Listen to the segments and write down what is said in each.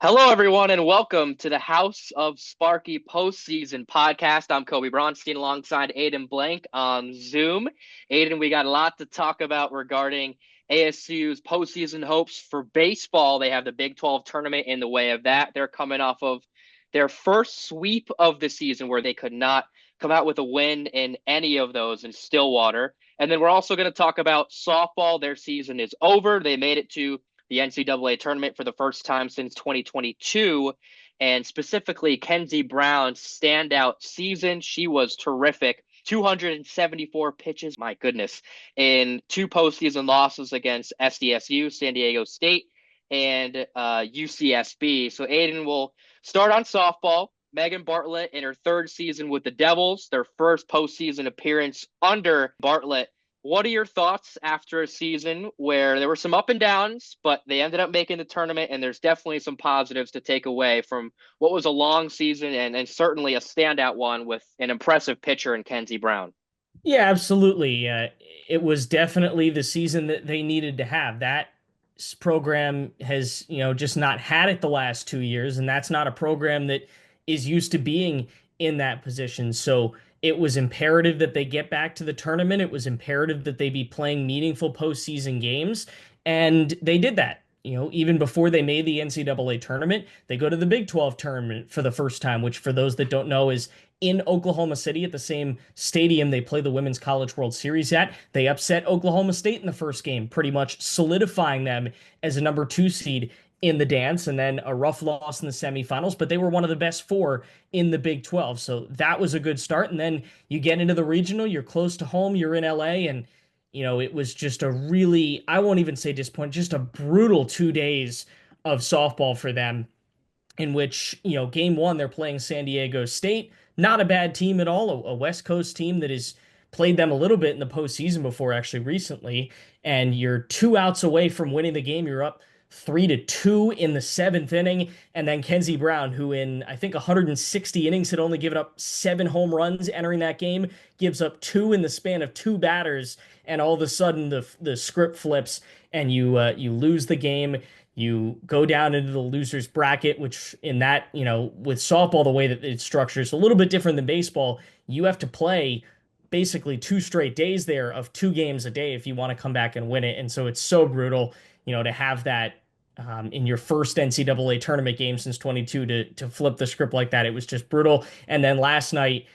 Hello, everyone, and welcome to the House of Sparky Postseason podcast. I'm Koby Braunstein alongside Aiden Blanc on Zoom. Aiden, we got a lot to talk about regarding ASU's postseason hopes for baseball. They have the Big 12 tournament in the way of that. They're coming off of their first sweep of the season where they could not come out with a win in any of those in Stillwater. And then we're also going to talk about softball. Their season is over. They made it to the NCAA tournament for the first time since 2022, and specifically Kenzie Brown's standout season. She was terrific. 274 pitches, my goodness, in two postseason losses against SDSU, San Diego State, and UCSB. So Aiden will start on softball. Megan Bartlett in her third season with the Devils, their first postseason appearance under Bartlett. What are your thoughts after a season where there were some up and downs, but they ended up making the tournament, and there's definitely some positives to take away from what was a long season and certainly a standout one with an impressive pitcher in Kenzie Brown? Yeah, absolutely. It was definitely the season that they needed to have. That program has, just not had it the last 2 years, and that's not a program that is used to being in that position. So it was imperative that they get back to the tournament. It was imperative that they be playing meaningful postseason games, and they did that. Even before they made the NCAA tournament, they go to the Big 12 tournament for the first time, which for those that don't know is in Oklahoma City at the same stadium they play the Women's College World Series at. They upset Oklahoma State in the first game, pretty much solidifying them as a number two seed in the dance, and then a rough loss in the semifinals, but they were one of the best four in the Big 12. So that was a good start. And then you get into the regional, you're close to home, you're in LA, and it was just a really, I won't even say disappointing, just a brutal 2 days of softball for them in which, game one, they're playing San Diego State. Not a bad team at all, a West Coast team that has played them a little bit in the postseason before, actually, recently. And you're 2 outs away from winning the game. You're up 3-2 in the seventh inning. And then Kenzie Brown, who in, I think, 160 innings had only given up 7 home runs entering that game, gives up two in the span of two batters. And all of a sudden, the script flips and you lose the game. You go down into the losers bracket, which in that, with softball, the way that it's structured is a little bit different than baseball. You have to play basically 2 straight days there of 2 games a day if you want to come back and win it. And so it's so brutal, to have that in your first NCAA tournament game since 22 to flip the script like that. It was just brutal. And then last night,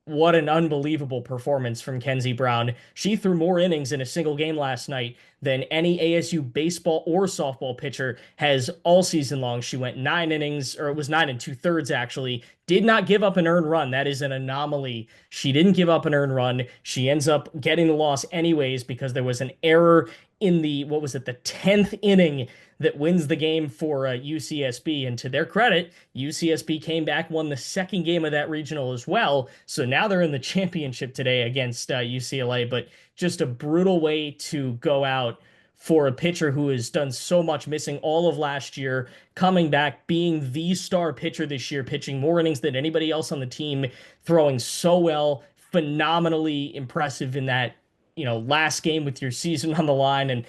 what an unbelievable performance from Kenzie Brown. She threw more innings in a single game last night than any ASU baseball or softball pitcher has all season long. She went 9 innings, or it was 9 2/3 actually. Did not give up an earned run. That is an anomaly. She didn't give up an earned run. She ends up getting the loss anyways because there was an error in the, what was it, the 10th inning that wins the game for UCSB. And to their credit, UCSB came back, won the second game of that regional as well. So now they're in the championship today against UCLA. But just a brutal way to go out for a pitcher who has done so much, missing all of last year, coming back, being the star pitcher this year, pitching more innings than anybody else on the team, throwing so well, phenomenally impressive in that, last game with your season on the line. And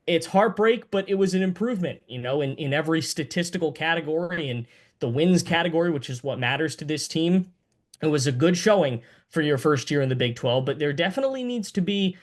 it's heartbreak, but it was an improvement, in every statistical category and the wins category, which is what matters to this team. It was a good showing for your first year in the Big 12, but there definitely needs to be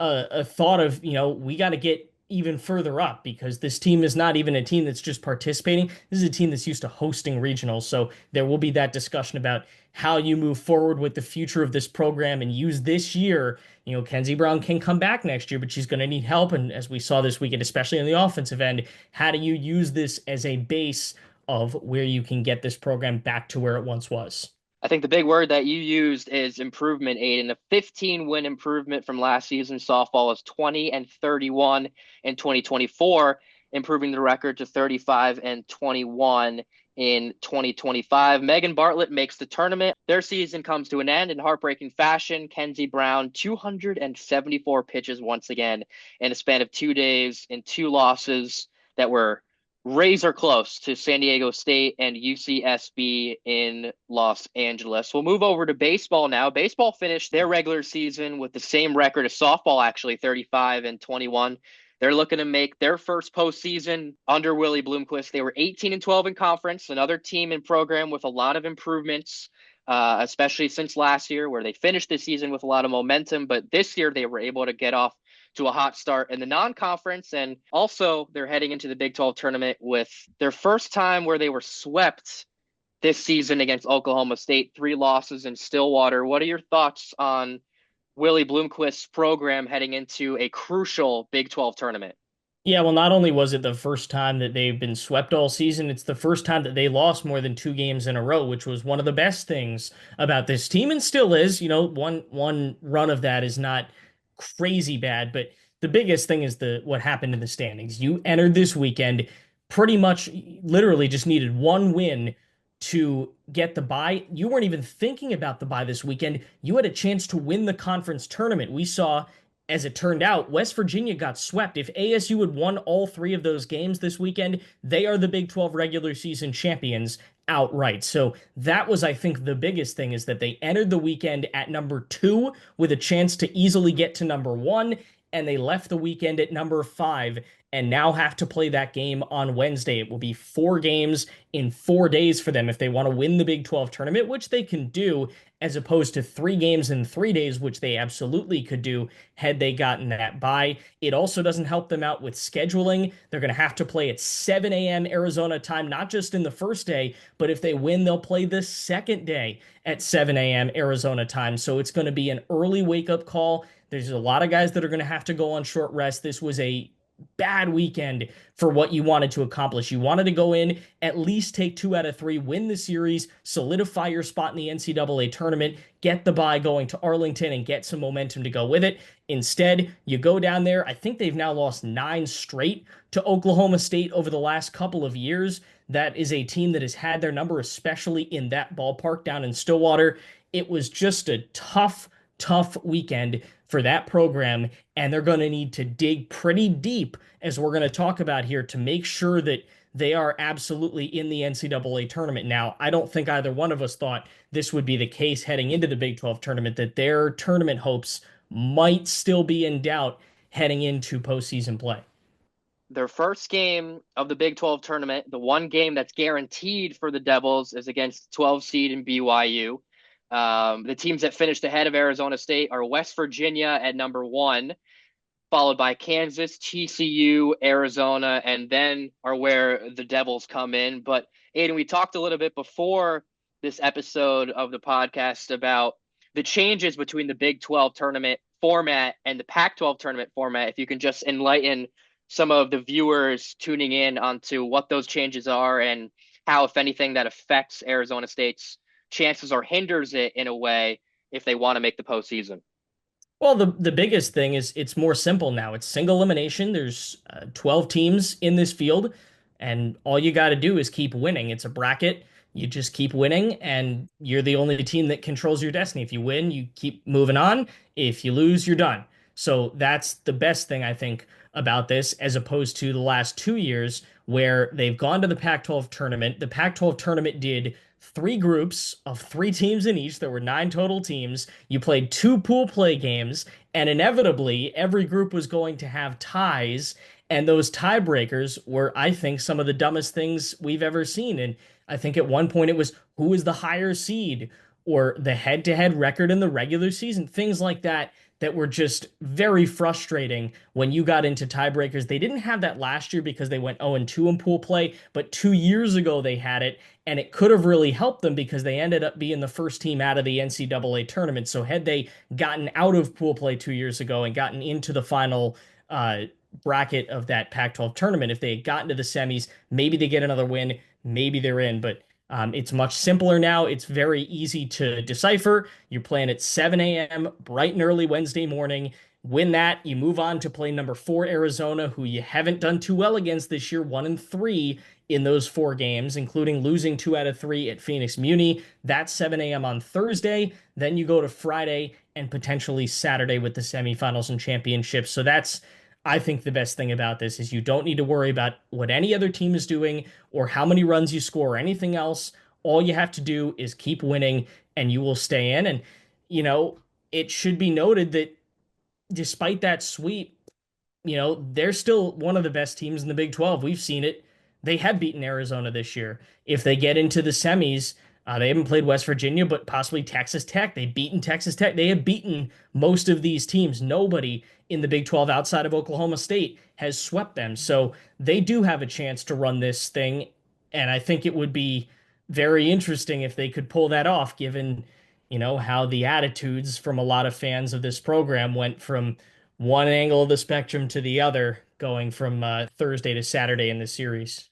a thought of, we got to get even further up because this team is not even a team that's just participating. This is a team that's used to hosting regionals. So there will be that discussion about how you move forward with the future of this program and use this year. Kenzie Brown can come back next year, but she's going to need help. And as we saw this weekend, especially on the offensive end, how do you use this as a base of where you can get this program back to where it once was? I think the big word that you used is improvement, Aiden. A 15-win improvement from last season. Softball is 20-31 in 2024, improving the record to 35-21 in 2025. Megan Bartlett makes the tournament. Their season comes to an end in heartbreaking fashion. Kenzie Brown, 274 pitches once again in a span of 2 days in two losses that were razor close to San Diego State and UCSB in Los Angeles. We'll move over to baseball now. Baseball finished their regular season with the same record as softball, actually, 35-21. They're looking to make their first postseason under Willie Bloomquist. They were 18-12 in conference, another team and program with a lot of improvements, especially since last year, where they finished the season with a lot of momentum. But this year, they were able to get off to a hot start in the non-conference, and also they're heading into the Big 12 tournament with their first time where they were swept this season against Oklahoma State, 3 losses in Stillwater. What are your thoughts on Willie Bloomquist's program heading into a crucial Big 12 tournament? Yeah, well, not only was it the first time that they've been swept all season, it's the first time that they lost more than 2 games in a row, which was one of the best things about this team and still is. One run of that is not crazy bad, but the biggest thing is the what happened in the standings. You entered this weekend pretty much literally just needed one win to get the bye. You weren't even thinking about the bye this weekend. You had a chance to win the conference tournament. We saw as it turned out, West Virginia got swept. If ASU had won all 3 of those games this weekend, they are the Big 12 regular season champions outright. So that was, I think, the biggest thing is that they entered the weekend at number 2 with a chance to easily get to number 1, and they left the weekend at number 5 and now have to play that game on Wednesday. It will be 4 games in 4 days for them if they want to win the Big 12 tournament, which they can do, as opposed to 3 games in 3 days, which they absolutely could do had they gotten that bye. It also doesn't help them out with scheduling. They're going to have to play at 7 a.m. Arizona time, not just in the first day, but if they win, they'll play the second day at 7 a.m. Arizona time. So it's going to be an early wake up call. There's a lot of guys that are going to have to go on short rest. This was a bad weekend for what you wanted to accomplish. You wanted to go in, at least take 2 out of 3, win the series, solidify your spot in the NCAA tournament, get the bye going to Arlington, and get some momentum to go with it. Instead, you go down there. I think they've now lost 9 straight to Oklahoma State over the last couple of years. That is a team that has had their number, especially in that ballpark down in Stillwater. It was just a tough weekend for that program, and they're going to need to dig pretty deep, as we're going to talk about here, to make sure that they are absolutely in the NCAA tournament. Now, I don't think either one of us thought this would be the case heading into the Big 12 tournament, that their tournament hopes might still be in doubt heading into postseason play. Their first game of the Big 12 tournament, the one game that's guaranteed for the Devils, is against 12 seed in BYU. The teams that finished ahead of Arizona State are West Virginia at number 1, followed by Kansas, TCU, Arizona, and then are where the Devils come in. But Aiden, we talked a little bit before this episode of the podcast about the changes between the Big 12 tournament format and the Pac-12 tournament format. If you can just enlighten some of the viewers tuning in onto what those changes are and how, if anything, that affects Arizona State's chances or hinders it in a way if they want to make the postseason. Well, the biggest thing is it's more simple now. It's single elimination. There's 12 teams in this field, and all you got to do is keep winning. It's a bracket. You just keep winning, and you're the only team that controls your destiny. If you win, you keep moving on. If you lose, you're done. So that's the best thing I think about this, as opposed to the last 2 years where they've gone to the Pac-12 tournament. The Pac-12 tournament did 3 groups of 3 teams in each. There were 9 total teams. You played 2 pool play games, and inevitably, every group was going to have ties. And those tiebreakers were, I think, some of the dumbest things we've ever seen. And I think at one point it was who is the higher seed or the head to head record in the regular season, things like that, that were just very frustrating when you got into tiebreakers. They didn't have that last year because they went 0-2 in pool play, but 2 years ago they had it, and it could have really helped them because they ended up being the first team out of the NCAA tournament. So had they gotten out of pool play 2 years ago and gotten into the final bracket of that Pac-12 tournament, if they had gotten to the semis, maybe they get another win, maybe they're in. But it's much simpler now. It's very easy to decipher. You're playing at 7 a.m. bright and early Wednesday morning. Win that, you move on to play number 4 Arizona, who you haven't done too well against this year, 1-3 in those 4 games, including losing 2 out of 3 at Phoenix Muni. That's 7 a.m. on Thursday. Then you go to Friday and potentially Saturday with the semifinals and championships. So that's, I think, the best thing about this is you don't need to worry about what any other team is doing or how many runs you score or anything else. All you have to do is keep winning and you will stay in. And, it should be noted that despite that sweep, they're still one of the best teams in the Big 12. We've seen it. They have beaten Arizona this year. If they get into the semis, they haven't played West Virginia, but possibly Texas Tech. They've beaten Texas Tech. They have beaten most of these teams. Nobody in the Big 12 outside of Oklahoma State has swept them. So they do have a chance to run this thing. And I think it would be very interesting if they could pull that off, given, how the attitudes from a lot of fans of this program went from one angle of the spectrum to the other, going from Thursday to Saturday in the series.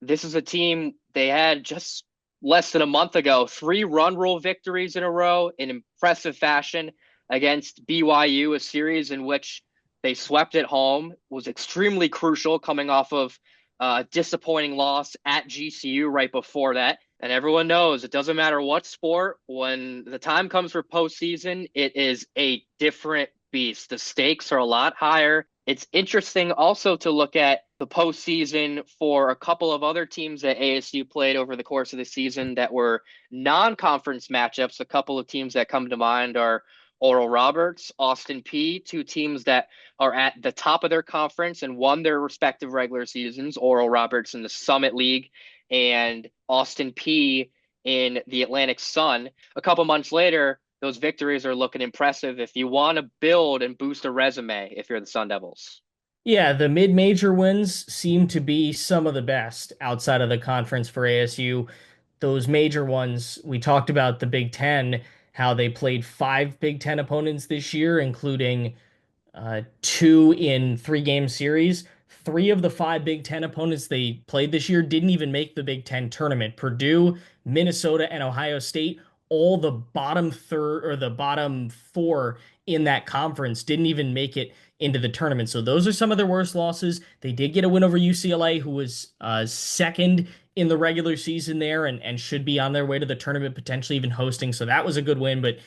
This is a team they had just less than a month ago, 3 run rule victories in a row in impressive fashion against BYU, a series in which they swept at home, was extremely crucial coming off of a disappointing loss at GCU right before that. And everyone knows it doesn't matter what sport, when the time comes for postseason, it is a different beast. The stakes are a lot higher. It's interesting also to look at the postseason for a couple of other teams that ASU played over the course of the season that were non-conference matchups. A couple of teams that come to mind are Oral Roberts, Austin Peay, two teams that are at the top of their conference and won their respective regular seasons. Oral Roberts in the Summit League and Austin Peay in the Atlantic Sun. A couple months later, those victories are looking impressive if you want to build and boost a resume if you're the Sun Devils. Yeah, the mid-major wins seem to be some of the best outside of the conference for ASU. Those major ones, we talked about the Big Ten, how they played 5 Big Ten opponents this year, including 2 in 3 game series. 3 of the 5 Big Ten opponents they played this year didn't even make the Big Ten tournament. Purdue, Minnesota, and Ohio State, all the bottom third or the bottom 4 in that conference didn't even make it into the tournament. So those are some of their worst losses. They did get a win over UCLA, who was second in the regular season there and should be on their way to the tournament, potentially even hosting. So that was a good win. But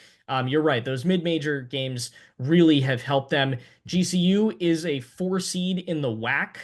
you're right. Those mid-major games really have helped them. GCU is a 4 seed in the WAC.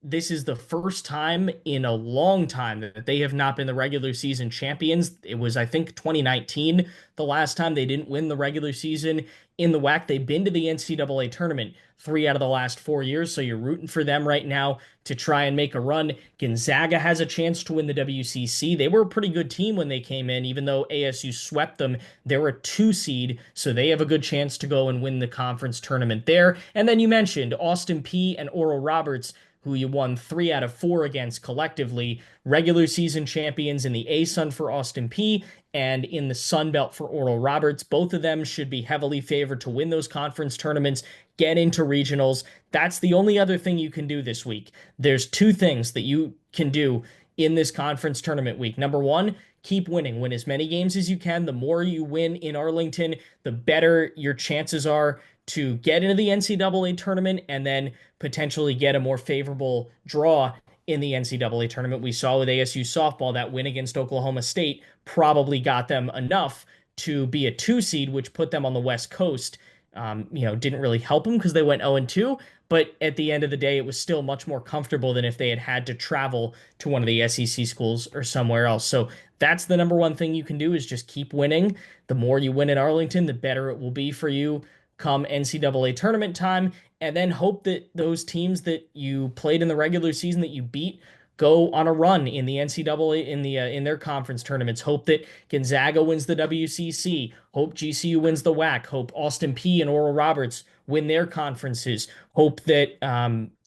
This is the first time in a long time that they have not been the regular season champions. It was, I think, 2019, the last time they didn't win the regular season in the WAC. They've been to the NCAA tournament 3 out of the last 4 years, so you're rooting for them right now to try and make a run. Gonzaga has a chance to win the WCC. They were a pretty good team when they came in, even though ASU swept them. They're a 2 seed, so they have a good chance to go and win the conference tournament there. And then you mentioned Austin Peay and Oral Roberts, who you won 3 out of 4 against collectively, regular season champions in the ASUN for Austin Peay and in the Sun Belt for Oral Roberts. Both of them should be heavily favored to win those conference tournaments, get into regionals. That's the only other thing you can do this week. There's 2 things that you can do in this conference tournament week. Number one, keep winning. Win as many games as you can. The more you win in Arlington, the better your chances are to get into the NCAA tournament and then potentially get a more favorable draw in the NCAA tournament. We saw with ASU softball that win against Oklahoma State probably got them enough to be a 2 seed, which put them on the West Coast. Didn't really help them because they went 0-2, but at the end of the day, it was still much more comfortable than if they had to travel to one of the SEC schools or somewhere else. So that's the number one thing you can do is just keep winning. The more you win in Arlington, the better it will be for you come NCAA tournament time, and then hope that those teams that you played in the regular season that you beat go on a run in the NCAA in their conference tournaments. Hope that Gonzaga wins the WCC. Hope GCU wins the WAC. Hope Austin Peay and Oral Roberts win their conferences. Hope that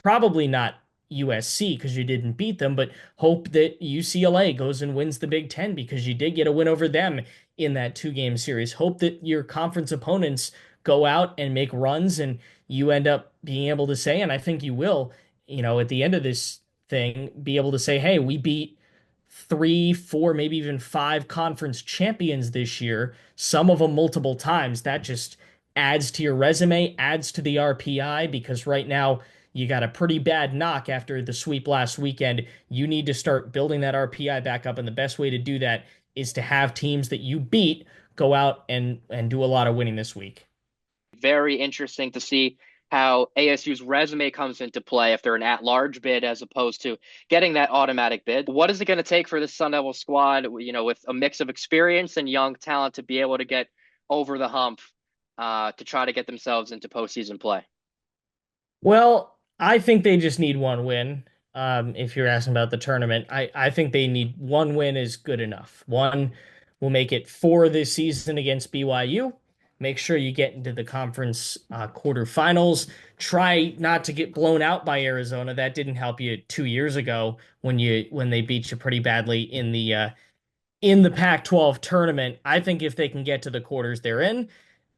probably not USC because you didn't beat them, but hope that UCLA goes and wins the Big Ten because you did get a win over them in that 2 game series. Hope that your conference opponents go out and make runs and you end up being able to say, and I think you will, at the end of this thing, be able to say, hey, we beat 3, 4, maybe even 5 conference champions this year, some of them multiple times. That just adds to your resume, adds to the RPI, because right now you got a pretty bad knock after the sweep last weekend. You need to start building that RPI back up, and the best way to do that is to have teams that you beat go out and do a lot of winning this week. Very interesting to see how ASU's resume comes into play if they're an at-large bid as opposed to getting that automatic bid. What is it going to take for the Sun Devil squad, with a mix of experience and young talent to be able to get over the hump to try to get themselves into postseason play? Well, I think they just need one win. If you're asking about the tournament, I think they need one win is good enough. One will make it four this season against BYU. Make sure you get into the conference quarterfinals. Try not to get blown out by Arizona. That didn't help you 2 years ago when they beat you pretty badly in the Pac-12 tournament. I think if they can get to the quarters they're in,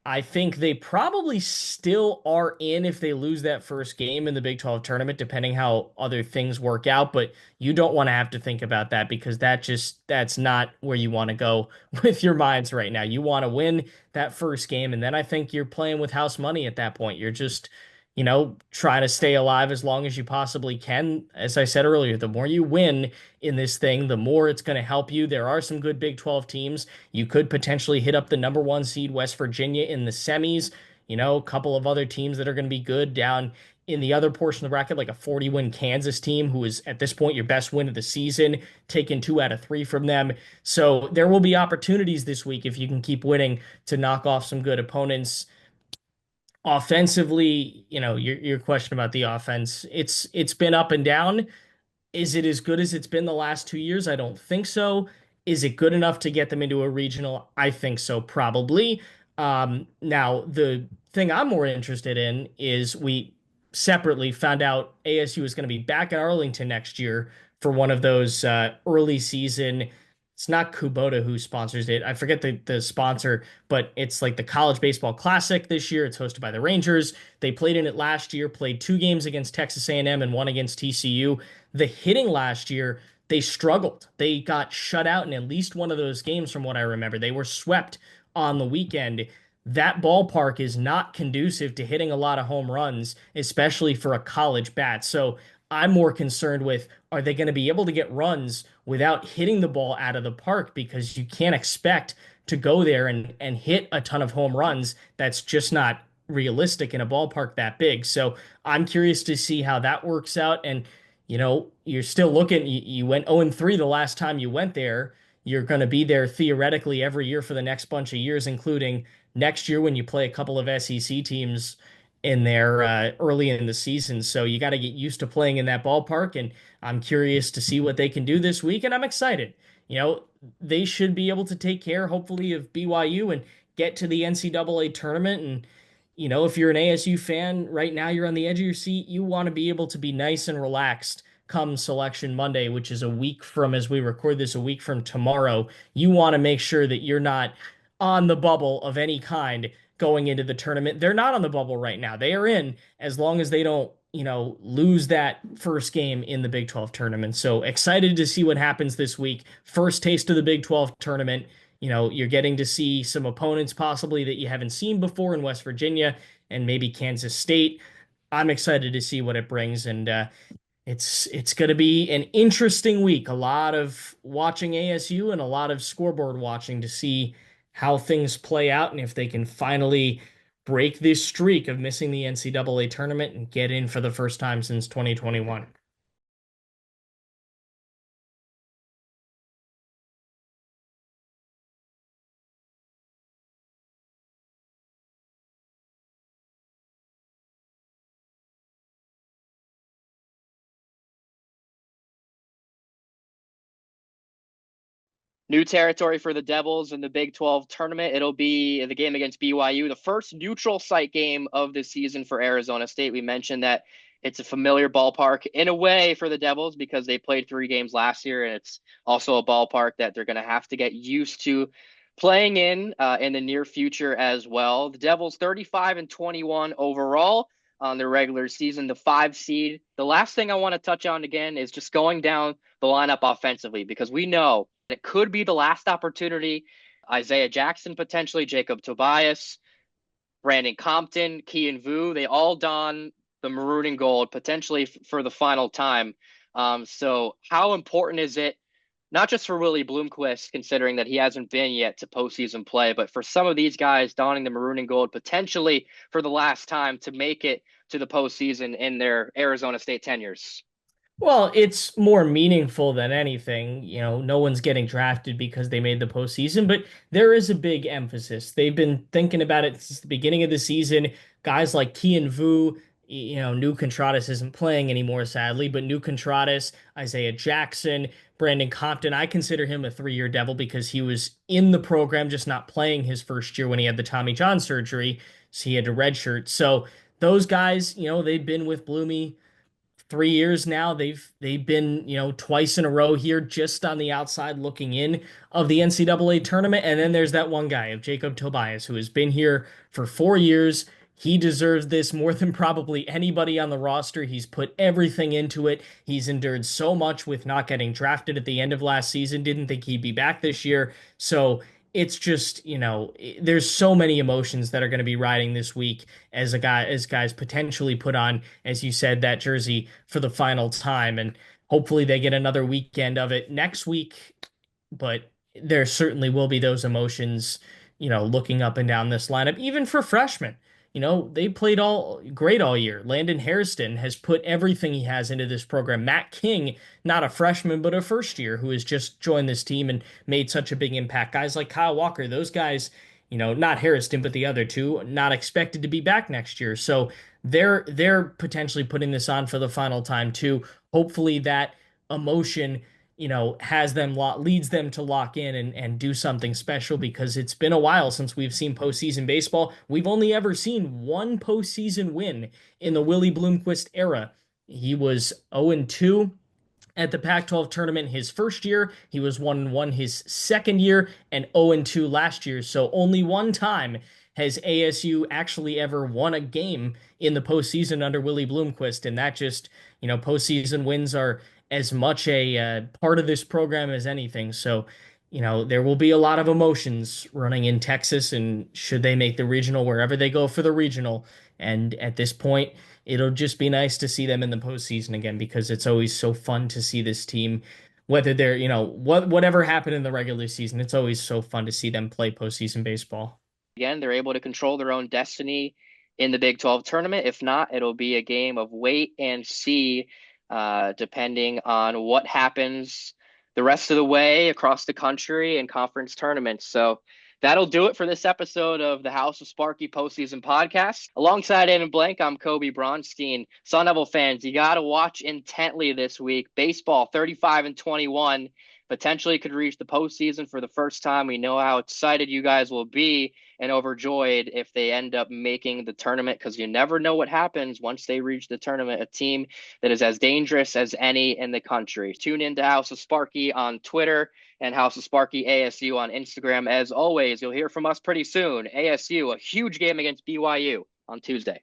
I think they probably still are in if they lose that first game in the Big 12 tournament, depending how other things work out. But you don't want to have to think about that because that's not where you want to go with your minds right now. You want to win that first game, and then I think you're playing with house money at that point. You're just, trying to stay alive as long as you possibly can. As I said earlier, the more you win in this thing, the more it's going to help you. There are some good Big 12 teams. You could potentially hit up the number one seed West Virginia in the semis. A couple of other teams that are going to be good down in the other portion of the bracket, like a 40-win Kansas team, who is at this point your best win of the season, taking 2 out of 3 from them. So there will be opportunities this week if you can keep winning to knock off some good opponents. Offensively, your question about the offense, it's been up and down. Is it as good as it's been the last 2 years? I don't think so. Is it good enough to get them into a regional? I think so, probably. Now, the thing I'm more interested in is we separately found out ASU is going to be back in Arlington next year for one of those early season. It's not Kubota who sponsors it. I forget the sponsor, but it's like the College Baseball Classic this year. It's hosted by the Rangers. They played in it last year, played 2 games against Texas A&M and one against TCU. The hitting last year, they struggled. They got shut out in at least one of those games, from what I remember. They were swept on the weekend. That ballpark is not conducive to hitting a lot of home runs, especially for a college bat. So I'm more concerned with, are they going to be able to get runs without hitting the ball out of the park? Because you can't expect to go there and hit a ton of home runs. That's just not realistic in a ballpark that big. So I'm curious to see how that works out. And you're still looking, you went 0-3 the last time you went there. You're going to be there theoretically every year for the next bunch of years, including next year when you play a couple of SEC teams in there early in the season. So you got to get used to playing in that ballpark. And I'm curious to see what they can do this week. And I'm excited. They should be able to take care, hopefully, of BYU and get to the NCAA tournament. And if you're an ASU fan right now, you're on the edge of your seat. You want to be able to be nice and relaxed come Selection Monday, which is a week from, as we record this, a week from tomorrow. You want to make sure that you're not on the bubble of any kind going into the tournament. They're not on the bubble right now. They are in as long as they don't, lose that first game in the Big 12 tournament. So excited to see what happens this week. First taste of the Big 12 tournament. You're getting to see some opponents possibly that you haven't seen before in West Virginia and maybe Kansas State. I'm excited to see what it brings, and it's going to be an interesting week. A lot of watching ASU and a lot of scoreboard watching to see how things play out and if they can finally break this streak of missing the NCAA tournament and get in for the first time since 2021. New territory for the Devils in the Big 12 tournament. It'll be the game against BYU, the first neutral site game of the season for Arizona State. We mentioned that it's a familiar ballpark in a way for the Devils because they played 3 games last year, and it's also a ballpark that they're going to have to get used to playing in the near future as well. The Devils 35-21 overall on their regular season, the 5 seed. The last thing I want to touch on again is just going down the lineup offensively because we know it could be the last opportunity. Isaiah Jackson, potentially, Jacob Tobias, Brandon Compton, Kian Vu, they all don the maroon and gold, potentially for the final time. So how important is it, not just for Willie Bloomquist, considering that he hasn't been yet to postseason play, but for some of these guys donning the maroon and gold, potentially for the last time to make it to the postseason in their Arizona State tenures? Well, it's more meaningful than anything. No one's getting drafted because they made the postseason, but there is a big emphasis. They've been thinking about it since the beginning of the season. Guys like Kian Vu, New Contradas isn't playing anymore, sadly, but New Contradas, Isaiah Jackson, Brandon Compton, I consider him a 3-year Devil because he was in the program, just not playing his first year when he had the Tommy John surgery, so he had to redshirt. So those guys, they've been with Bloomy 3 years now. They've been, twice in a row here, just on the outside looking in of the NCAA tournament. And then there's that one guy of Jacob Tobias who has been here for 4 years. He deserves this more than probably anybody on the roster. He's put everything into it. He's endured so much with not getting drafted at the end of last season. Didn't think he'd be back this year. So it's just, there's so many emotions that are going to be riding this week as guys potentially put on, as you said, that jersey for the final time. And hopefully they get another weekend of it next week. But there certainly will be those emotions, looking up and down this lineup, even for freshmen. They played all great all year. Landon Hairston has put everything he has into this program. Matt King, not a freshman, but a first year who has just joined this team and made such a big impact. Guys like Kyle Walker, those guys, not Hairston, but the other two, not expected to be back next year. So they're potentially putting this on for the final time too. Hopefully that emotion has them leads them to lock in and do something special because it's been a while since we've seen postseason baseball. We've only ever seen one postseason win in the Willie Bloomquist era. He was 0-2 at the Pac-12 tournament his first year. He was 1-1 his second year and 0-2 last year. So only one time has ASU actually ever won a game in the postseason under Willie Bloomquist. And that just, postseason wins are as much a part of this program as anything. So, there will be a lot of emotions running in Texas, and should they make the regional, wherever they go for the regional. And at this point, it'll just be nice to see them in the postseason again because it's always so fun to see this team, whether they're, whatever happened in the regular season, it's always so fun to see them play postseason baseball. Again, they're able to control their own destiny in the Big 12 tournament. If not, it'll be a game of wait and see, depending on what happens the rest of the way across the country and conference tournaments. So that'll do it for this episode of the House of Sparky postseason podcast. Alongside Aiden Blanc, I'm Koby Braunstein. Sun Devil fans, you got to watch intently this week. Baseball 35-21 potentially could reach the postseason for the first time. We know how excited you guys will be and overjoyed if they end up making the tournament, because you never know what happens once they reach the tournament. A team that is as dangerous as any in the country. Tune in to House of Sparky on Twitter and House of Sparky ASU on Instagram. As always, you'll hear from us pretty soon. ASU, a huge game against BYU on Tuesday.